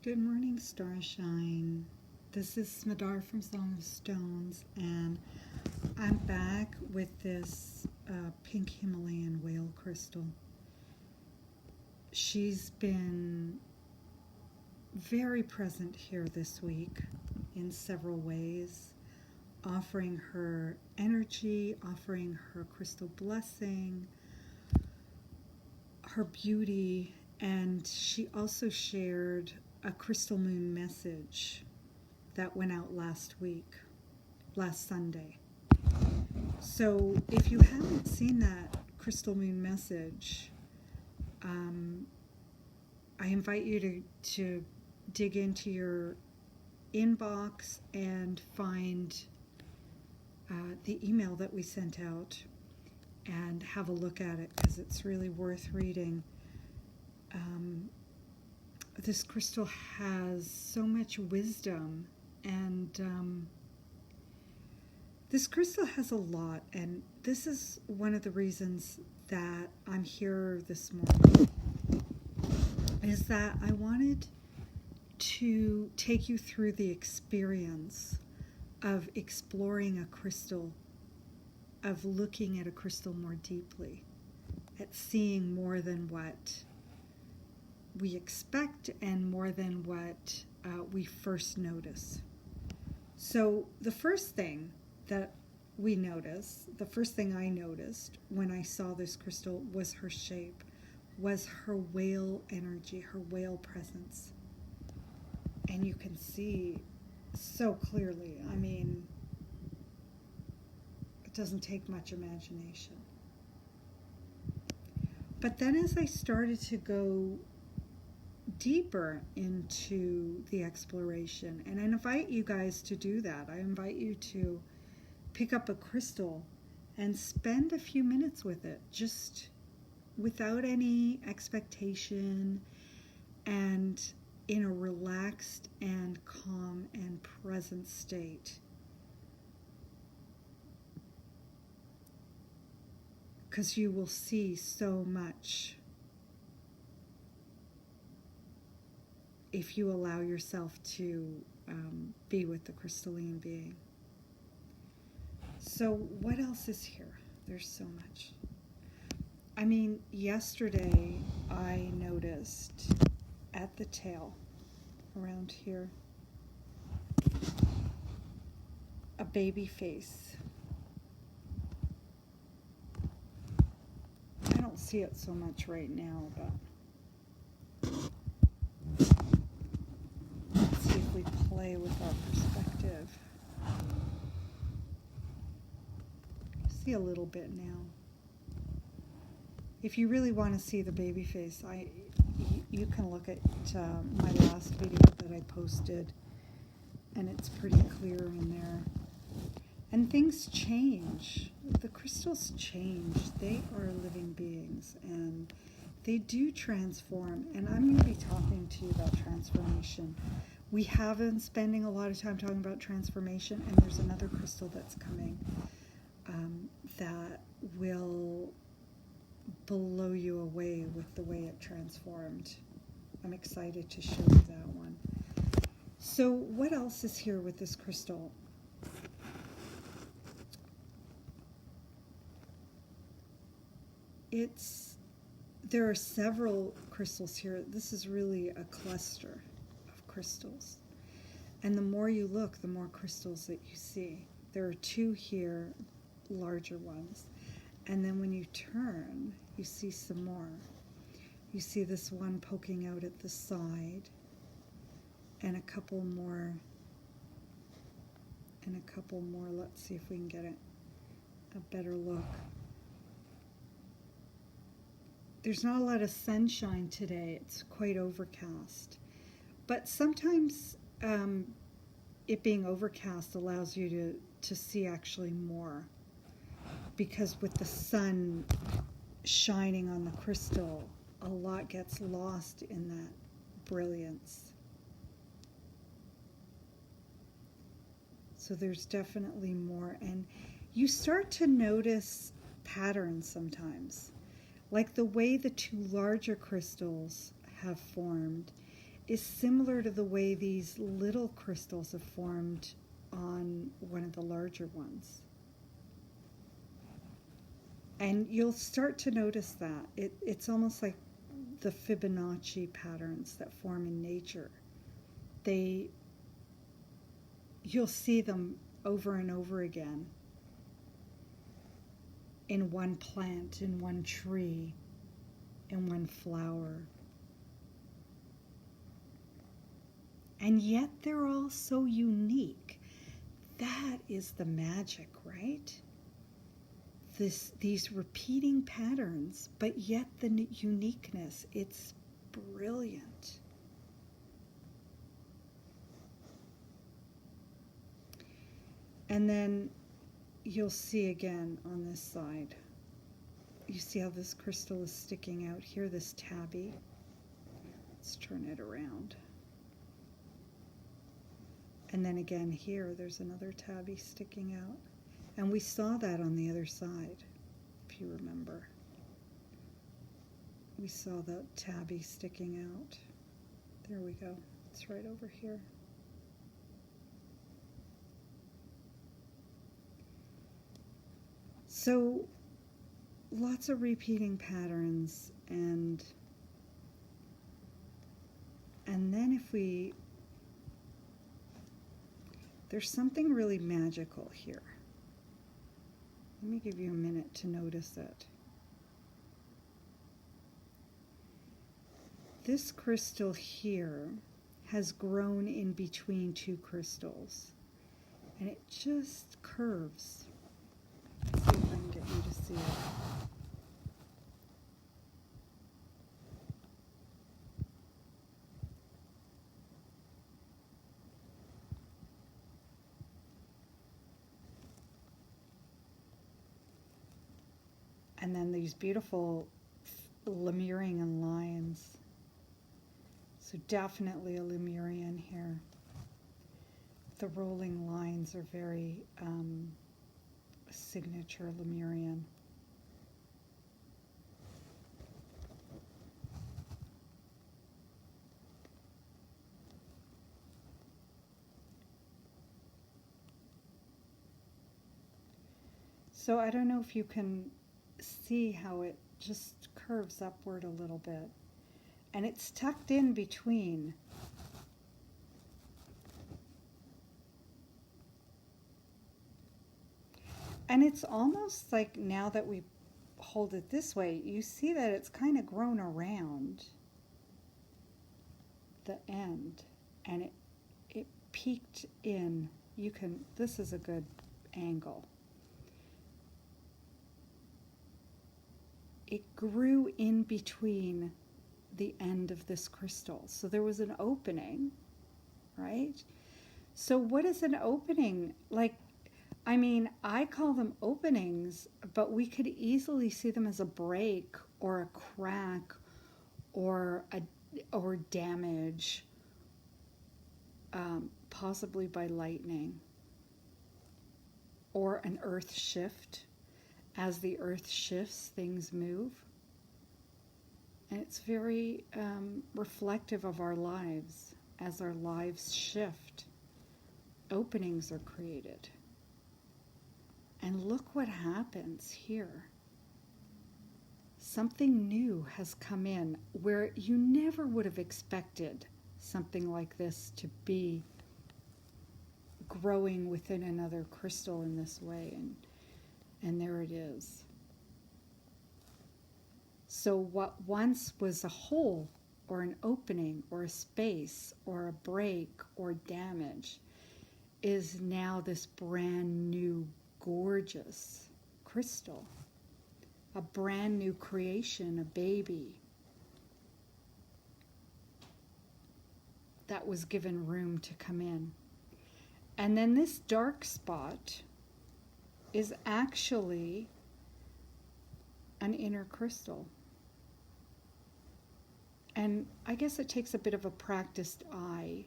Good morning, Starshine. This is Smadar from Song of Stones, and I'm back with this pink Himalayan whale crystal. She's been very present here this week in several ways, offering her energy, offering her crystal blessing, her beauty, and she also shared a crystal moon message that went out last Sunday. So if you haven't seen that crystal moon message, I invite you to dig into your inbox and find the email that we sent out and have a look at it, because it's really worth reading. This crystal has so much wisdom, and this crystal has a lot, and this is one of the reasons that I'm here this morning, is that I wanted to take you through the experience of exploring a crystal, of looking at a crystal more deeply, at seeing more than what we expect and more than what we first notice. So the first thing that we notice, the first thing I noticed when I saw this crystal was her shape, was her whale energy, her whale presence. And you can see so clearly, I mean, it doesn't take much imagination. But then as I started to go deeper into the exploration, and I invite you guys to do that. I invite you to pick up a crystal and spend a few minutes with it, just without any expectation and in a relaxed and calm and present state. Because you will see so much if you allow yourself to be with the crystalline being. So what else is here? There's so much. I mean, yesterday I noticed at the tail, around here, a baby face. I don't see it so much right now, but we play with our perspective. See a little bit now. If you really want to see the baby face, you can look at my last video that I posted, and it's pretty clear in there. And things change. The crystals change. They are living beings, and they do transform. And I'm going to be talking to you about transformation. We have been spending a lot of time talking about transformation, and there's another crystal that's coming that will blow you away with the way it transformed. I'm excited to show you that one. So what else is here with this crystal? There are several crystals here. This is really a cluster of crystals. And the more you look, the more crystals that you see. There are two here, larger ones. And then when you turn, you see some more. You see this one poking out at the side, and a couple more, and a couple more. Let's see if we can get a better look. There's not a lot of sunshine today. It's quite overcast. But sometimes it being overcast allows you to see actually more, because with the sun shining on the crystal, a lot gets lost in that brilliance. So there's definitely more, and you start to notice patterns sometimes, like the way the two larger crystals have formed is similar to the way these little crystals have formed on one of the larger ones. And you'll start to notice that. It's almost like the Fibonacci patterns that form in nature. You'll see them over and over again in one plant, in one tree, in one flower. And yet they're all so unique. That is the magic, right? These repeating patterns, but yet the uniqueness. It's brilliant. And then you'll see again on this side, you see how this crystal is sticking out here, this tabby. Let's turn it around. And then again here, there's another tabby sticking out. And we saw that on the other side, if you remember. We saw the tabby sticking out. There we go. It's right over here. So lots of repeating patterns, and then there's something really magical here. Let me give you a minute to notice it. This crystal here has grown in between two crystals, and it just curves. Let's see if I can get you to see it. And then these beautiful Lemurian lines. So definitely a Lemurian here. The rolling lines are very signature Lemurian. So I don't know if you can see how it just curves upward a little bit. And it's tucked in between. And it's almost like, now that we hold it this way, you see that it's kind of grown around the end, and it peaked in. This is a good angle. It grew in between the end of this crystal. So there was an opening, right? So what is an opening? Like, I mean, I call them openings, but we could easily see them as a break or a crack or damage, possibly by lightning, or an earth shift. As the earth shifts, things move. And it's very reflective of our lives. As our lives shift, openings are created. And look what happens here. Something new has come in where you never would have expected something like this to be growing within another crystal in this way. And there it is. So what once was a hole or an opening or a space or a break or damage is now this brand new gorgeous crystal, a brand new creation, a baby that was given room to come in. And then this dark spot is actually an inner crystal. And I guess it takes a bit of a practiced eye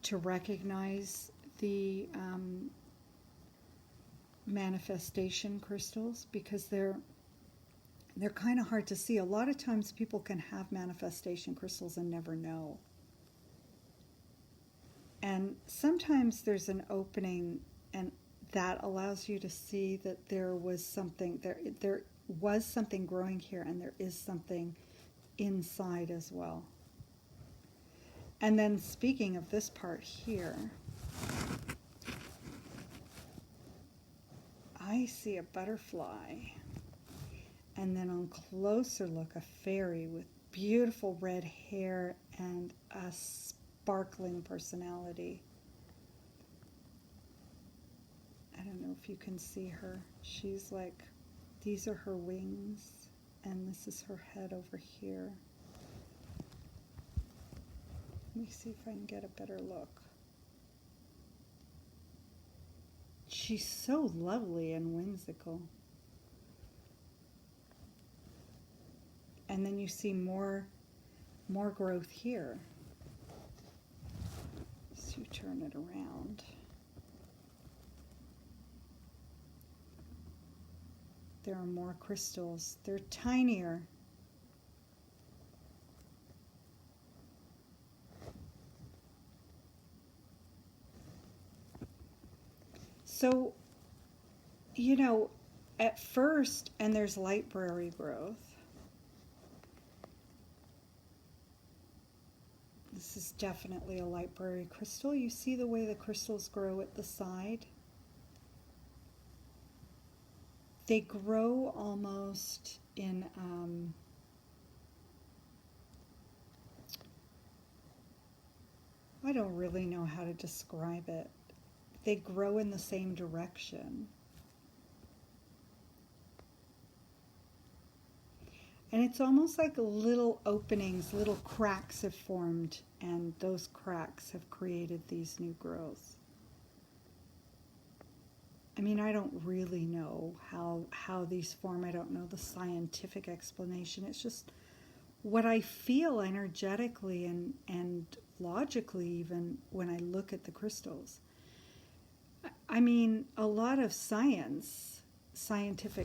to recognize the manifestation crystals, because they're kind of hard to see. A lot of times people can have manifestation crystals and never know. And sometimes there's an opening, and that allows you to see that there was something growing here, and there is something inside as well. And then speaking of this part here, I see a butterfly, and then on closer look, a fairy with beautiful red hair and a sparkling personality. I don't know if you can see her. She's like, these are her wings, and this is her head over here. Let me see if I can get a better look. She's so lovely and whimsical. And then you see more growth here. So you turn it around. There are more crystals. They're tinier. So, at first, and there's library growth. This is definitely a library crystal. You see the way the crystals grow at the side? They grow almost in, I don't really know how to describe it. They grow in the same direction. And it's almost like little openings, little cracks have formed, and those cracks have created these new growths. I mean, I don't really know how these form. I don't know the scientific explanation. It's just what I feel energetically and logically, even when I look at the crystals. I mean, a lot of scientific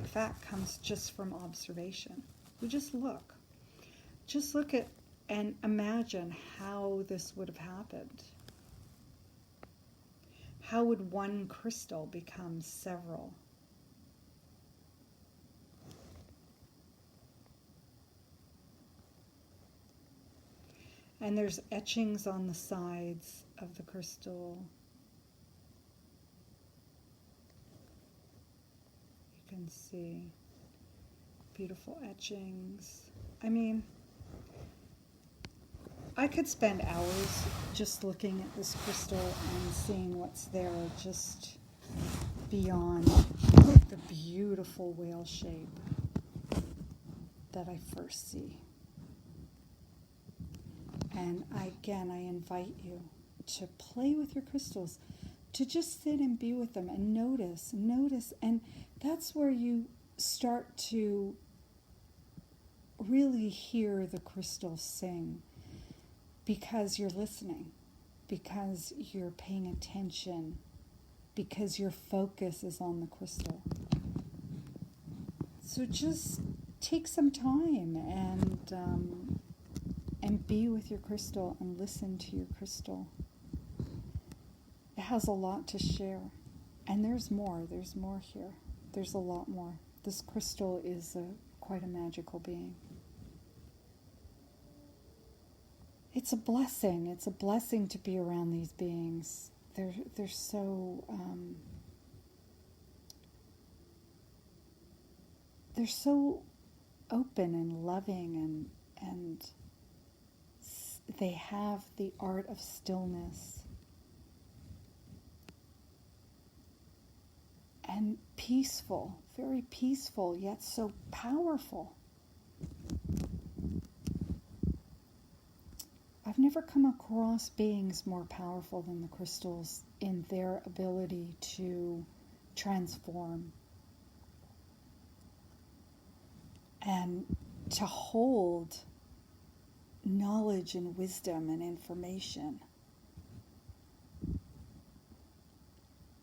fact comes just from observation. We just look. Just look at and imagine how this would have happened. How would one crystal become several? And there's etchings on the sides of the crystal. You can see beautiful etchings. I mean, I could spend hours just looking at this crystal and seeing what's there, just beyond the beautiful whale shape that I first see. And I invite you to play with your crystals, to just sit and be with them and notice. And that's where you start to really hear the crystals sing, because you're listening, because you're paying attention, because your focus is on the crystal. So just take some time and be with your crystal and listen to your crystal. It has a lot to share. And there's more here. There's a lot more. This crystal is quite a magical being. It's a blessing. It's a blessing to be around these beings. They're so open and loving, and they have the art of stillness and peaceful, very peaceful, yet so powerful. I've never come across beings more powerful than the crystals in their ability to transform and to hold knowledge and wisdom and information.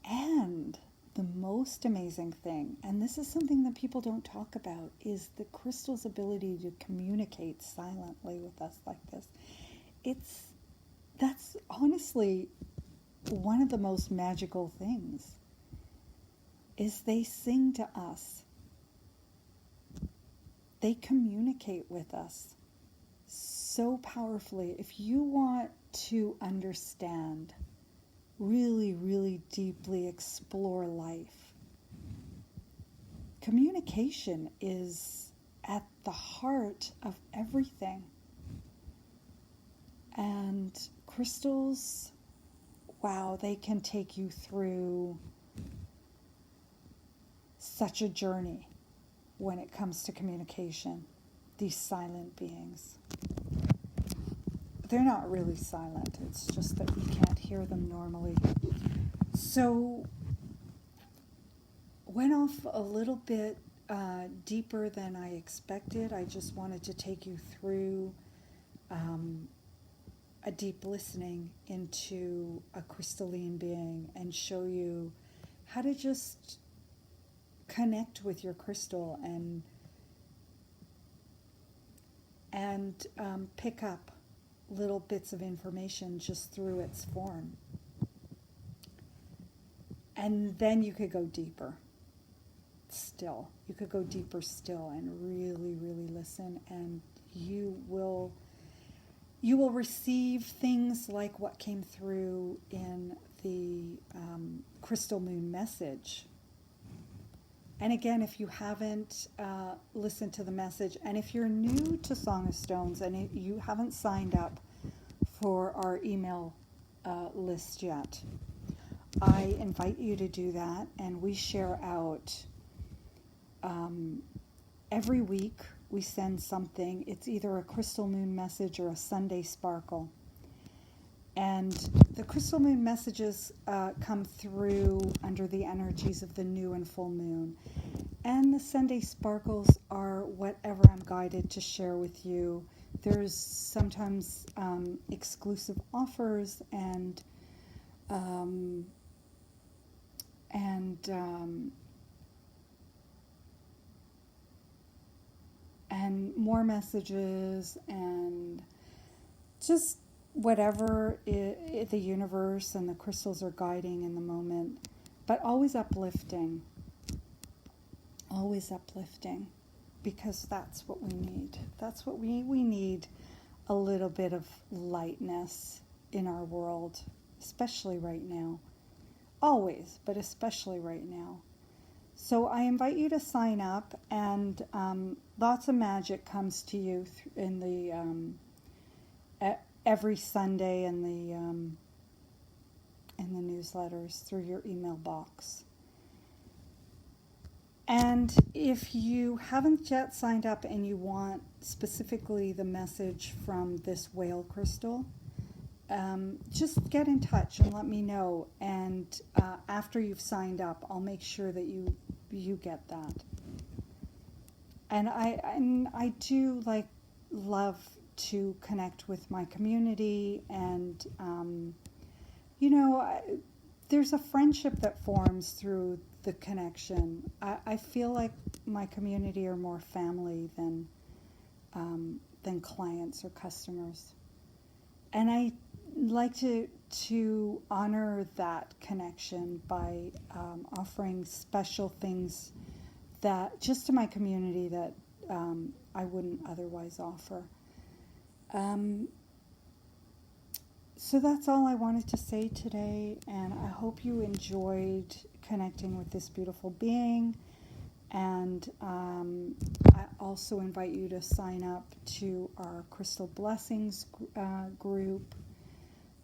And the most amazing thing, and this is something that people don't talk about, is the crystal's ability to communicate silently with us like this. That's honestly one of the most magical things is they sing to us. They communicate with us so powerfully. If you want to understand, really, really deeply explore life, communication is at the heart of everything. And crystals, wow, they can take you through such a journey when it comes to communication. These silent beings. They're not really silent, it's just that we can't hear them normally. So, went off a little bit deeper than I expected. I just wanted to take you through a deep listening into a crystalline being and show you how to just connect with your crystal and pick up little bits of information just through its form. And then you could go deeper still. You could go deeper still and really, really listen, and you will receive things like what came through in the Crystal Moon message. And again, if you haven't listened to the message, and if you're new to Song of Stones and you haven't signed up for our email list yet, I invite you to do that. And we share out every week. We send something. It's either a Crystal Moon message or a Sunday Sparkle. And the Crystal Moon messages come through under the energies of the new and full moon. And the Sunday Sparkles are whatever I'm guided to share with you. There's sometimes exclusive offers and more messages and just whatever the universe and the crystals are guiding in the moment, but always uplifting, because that's what we need. That's what we need, a little bit of lightness in our world, especially right now. Always, but especially right now. So I invite you to sign up, and lots of magic comes to you in the every Sunday in the newsletters through your email box. And if you haven't yet signed up and you want specifically the message from this whale crystal, just get in touch and let me know. And after you've signed up, I'll make sure that you get that. And I do love to connect with my community, and there's a friendship that forms through the connection. I feel like my community are more family than clients or customers, and I like to honor that connection by offering special things that just to my community that I wouldn't otherwise offer. So that's all I wanted to say today, and I hope you enjoyed connecting with this beautiful being. And I also invite you to sign up to our Crystal Blessings group,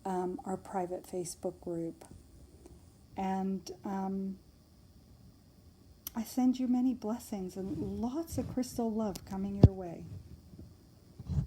our private Facebook group. And I send you many blessings and lots of crystal love coming your way.